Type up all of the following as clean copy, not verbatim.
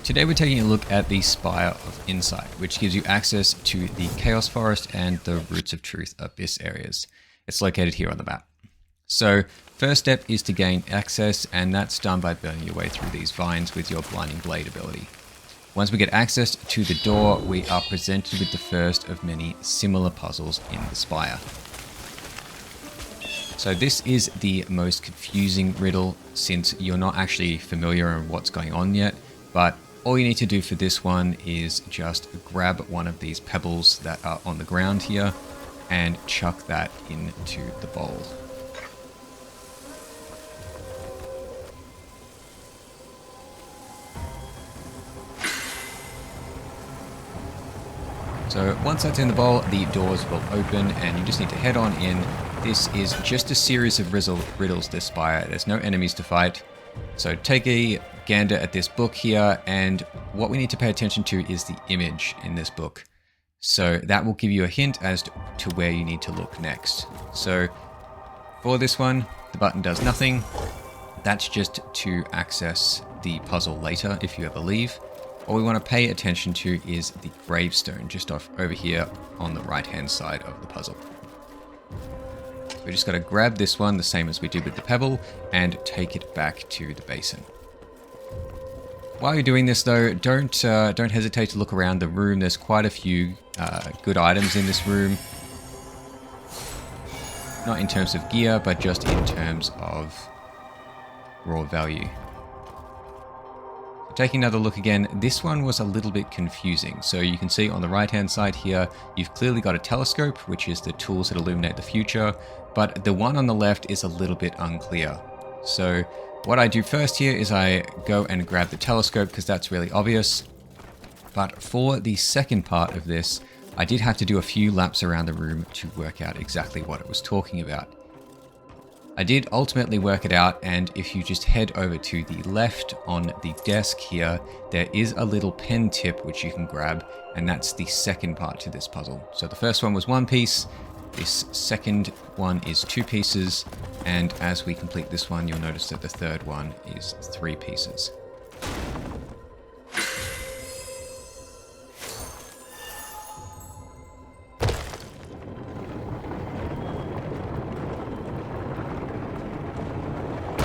Today we're taking a look at the Spire of Insight, which gives you access to the Chaos Forest and the Roots of Truth Abyss areas. It's located here on the map. So first step is to gain access, and that's done by burning your way through these vines with your Blinding Blade ability. Once we get access to the door, we are presented with the first of many similar puzzles in the Spire. So this is the most confusing riddle since you're not actually familiar with what's going on yet, but all you need to do for this one is just grab one of these pebbles that are on the ground here and chuck that into the bowl. So once that's in the bowl, the doors will open and you just need to head on in. This is just a series of riddles, this Spire. There's no enemies to fight. So take a gander at this book here, and what we need to pay attention to is the image in this book. So that will give you a hint as to where you need to look next. So for this one, the button does nothing. That's just to access the puzzle later if you ever leave. What we want to pay attention to is the gravestone just off over here on the right hand side of the puzzle. We just got to grab this one the same as we did with the pebble and take it back to the basin. While you're doing this though, don't hesitate to look around the room. There's quite a few good items in this room. Not in terms of gear, but just in terms of raw value. Taking another look again, this one was a little bit confusing. So you can see on the right hand side here, you've clearly got a telescope, which is the tools that illuminate the future, but the one on the left is a little bit unclear. So what I do first here is I go and grab the telescope because that's really obvious. But for the second part of this, I did have to do a few laps around the room to work out exactly what it was talking about. I did ultimately work it out, and if you just head over to the left on the desk here, there is a little pen tip which you can grab, and that's the second part to this puzzle. So the first one was one piece, this second one is 2 pieces, and as we complete this one, you'll notice that the third one is 3 pieces.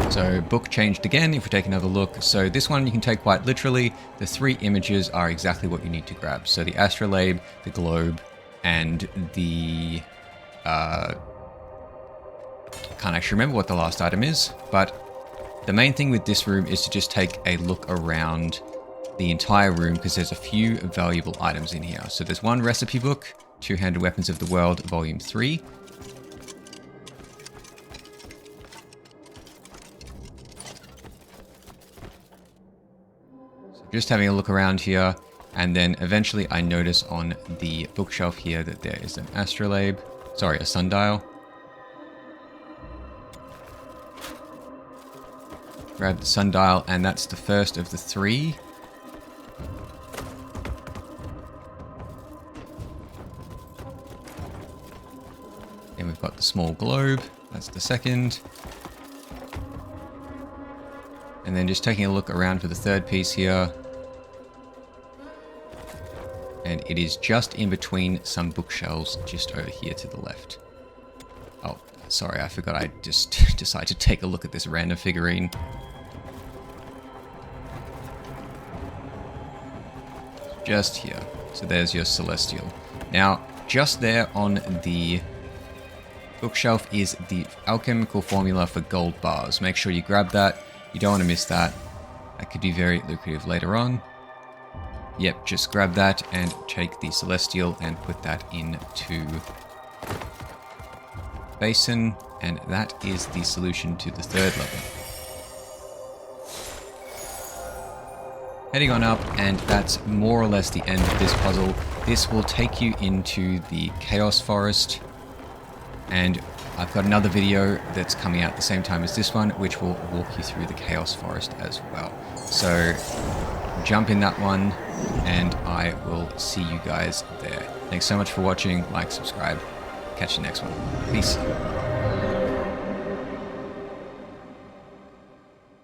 So book changed again if we take another look. So this one you can take quite literally. The 3 images are exactly what you need to grab. So the astrolabe, the globe, and the... can't actually remember what the last item is, but the main thing with this room is to just take a look around the entire room because there's a few valuable items in here. So there's one recipe book, Two-Handed Weapons of the World, Volume 3. Just having a look around here, and then eventually I notice on the bookshelf here that there is an astrolabe, sorry, a sundial. Grab the sundial, and that's the first of the 3. Then we've got the small globe, that's the second. And then just taking a look around for the third piece here. And it is just in between some bookshelves just over here to the left. Oh, sorry, I forgot I just decided to take a look at this random figurine. Just here. So there's your Celestial. Now, just there on the bookshelf is the alchemical formula for gold bars. Make sure you grab that. You don't want to miss that. That could be very lucrative later on. Yep, just grab that and take the Celestial and put that into basin, and that is the solution to the 3rd level. Heading on up, and that's more or less the end of this puzzle. This will take you into the Chaos Forest, and I've got another video that's coming out at the same time as this one, which will walk you through the Chaos Forest as well. So jump in that one, and I will see you guys there. Thanks so much for watching. Like, subscribe. Catch you next one. Peace.